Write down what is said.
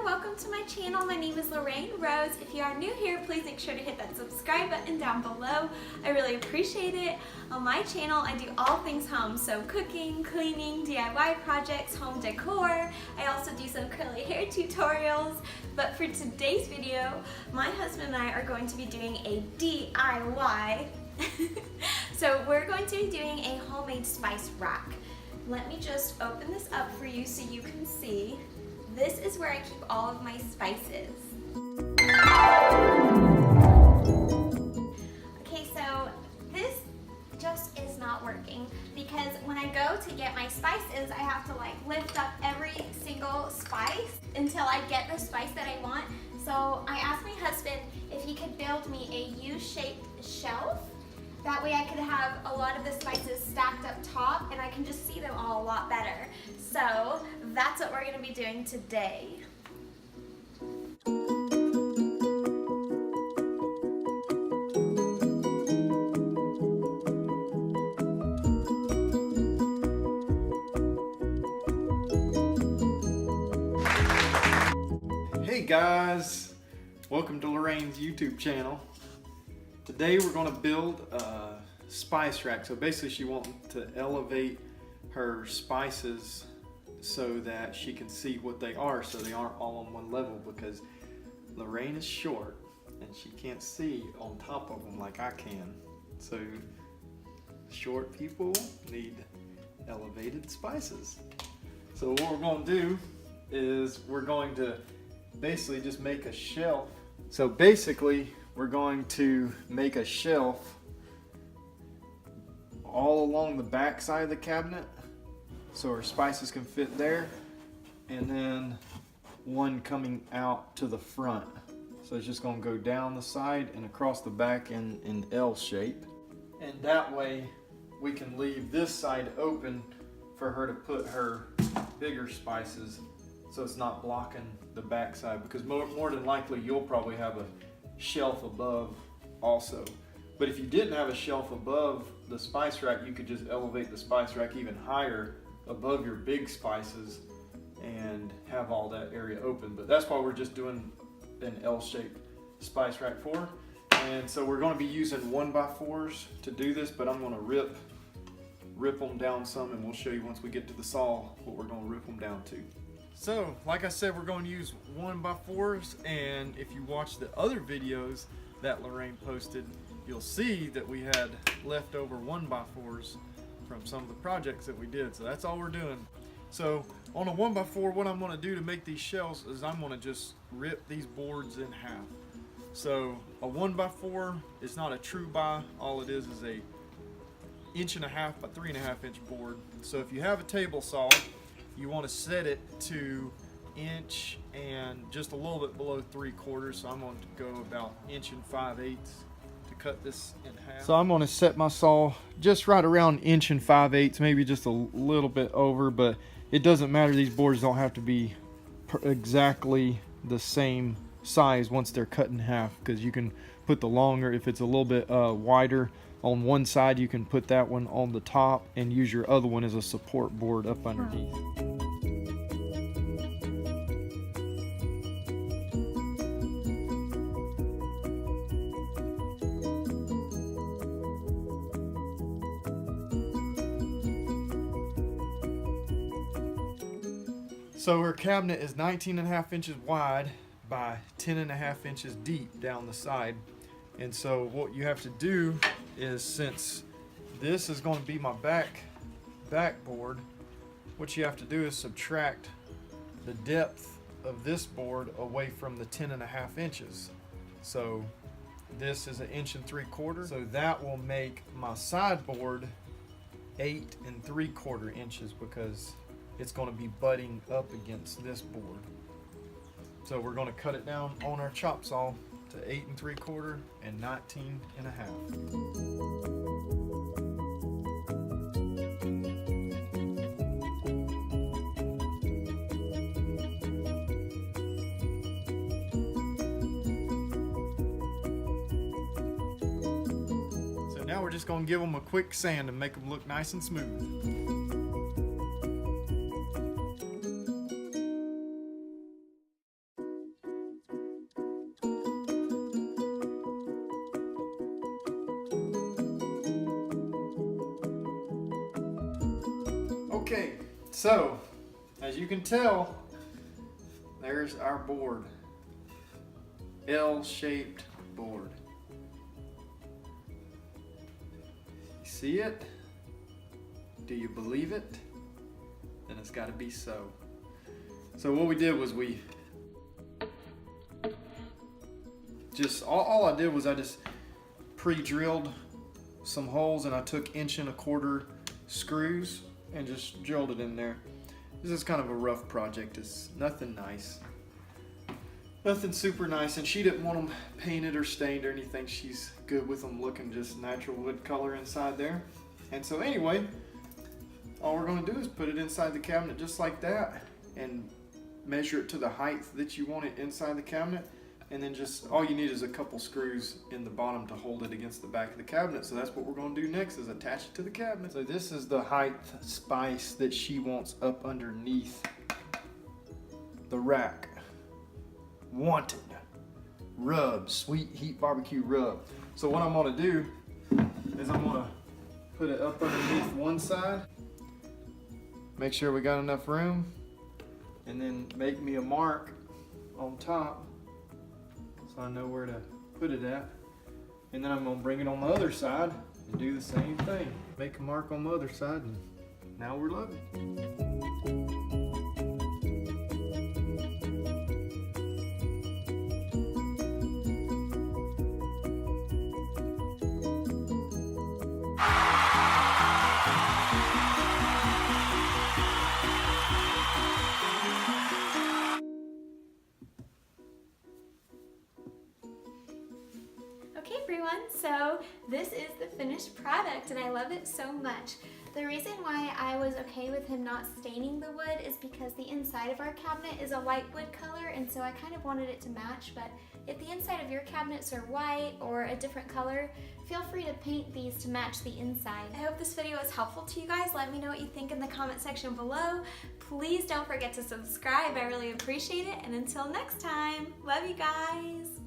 everyone, welcome to my channel. My name is Lorraine Rose. If you are new here, please make sure to hit that subscribe button down below. I really appreciate it. On my channel, I do all things home, so cooking, cleaning, DIY projects, home decor. I also do some curly hair tutorials. But for today's video, my husband and I are going to be doing a DIY. So we're going to be doing a homemade spice rack. Let me just open this up for you so you can see. This is where I keep all of my spices. Okay, so this just is not working because when I go to get my spices, I have to like lift up every single spice until I get the spice that I want. So I asked my husband if he could build me a U-shaped shelf. That way I could have a lot of the spices stacked up top and I can just see them all a lot better. So that's what we're going to be doing today. Hey guys, welcome to Lorraine's YouTube channel. Today we're going to build a spice rack. So basically she wants to elevate her spices so that she can see what they are, so they aren't all on one level, because Lorraine is short and she can't see on top of them like I can. So short people need elevated spices. So what we're going to do is we're going to basically just make a shelf. So basically we're going to make a shelf all along the back side of the cabinet so our spices can fit there, and then one coming out to the front. So it's just going to go down the side and across the back in L shape, and that way we can leave this side open for her to put her bigger spices, so it's not blocking the back side, because more than likely you'll probably have a shelf above also. But if you didn't have a shelf above the spice rack, you could just elevate the spice rack even higher above your big spices and have all that area open. But that's why we're just doing an L-shaped spice rack for. And so we're going to be using 1x4s to do this, but I'm going to rip them down some, and we'll show you once we get to the saw what we're going to rip them down to. So, like I said, we're going to use 1x4s, and if you watch the other videos that Lorraine posted, you'll see that we had leftover 1x4s from some of the projects that we did. So that's all we're doing. So on a 1x4, what I'm going to do to make these shelves is I'm going to just rip these boards in half. So a 1x4 is not a true by. All it is a 1.5 by 3.5 inch board. So if you have a table saw, you want to set it to inch and just a little bit below 3/4. So I'm going to go about 1 5/8 to cut this in half. So I'm going to set my saw just right around 1 5/8, maybe just a little bit over, but it doesn't matter. These boards don't have to be exactly the same size once they're cut in half, because you can put the longer, if it's a little bit wider on one side, you can put that one on the top and use your other one as a support board up underneath. So her cabinet is 19.5 inches wide by 10.5 inches deep down the side. And so what you have to do is, since this is going to be my backboard, what you have to do is subtract the depth of this board away from the 10.5 inches. So this is 1 3/4. So that will make my sideboard 8 3/4 inches, because it's going to be butting up against this board. So we're going to cut it down on our chop saw to 8 3/4 and 19.5. So now we're just going to give them a quick sand and make them look nice and smooth. Okay, so as you can tell, there's our board. L-shaped board. You see it? Do you believe it? Then it's got to be so. So what we did was we just, all I did was I just pre-drilled some holes, and I took 1¼ screws and just drilled it in there. This is kind of a rough project. It's nothing nice. Nothing super nice, and she didn't want them painted or stained or anything. She's good with them looking just natural wood color inside there. And so anyway, all we're going to do is put it inside the cabinet just like that and measure it to the height that you want it inside the cabinet. And then just all you need is a couple screws in the bottom to hold it against the back of the cabinet. So that's what we're going to do next, is attach it to the cabinet. So this is the height spice that she wants up underneath the rack. Wanted rub, sweet heat barbecue rub. So what I'm going to do is I'm going to put it up underneath one side, make sure we got enough room, and then make me a mark on top so I know where to put it at. And then I'm going to bring it on the other side and do the same thing. Make a mark on the other side, and now we're loving it. Okay everyone, so this is the finished product and I love it so much. The reason why I was okay with him not staining the wood is because the inside of our cabinet is a light wood color, and so I kind of wanted it to match. But if the inside of your cabinets are white or a different color, feel free to paint these to match the inside. I hope this video was helpful to you guys. Let me know what you think in the comment section below. Please don't forget to subscribe, I really appreciate it. And until next time, love you guys.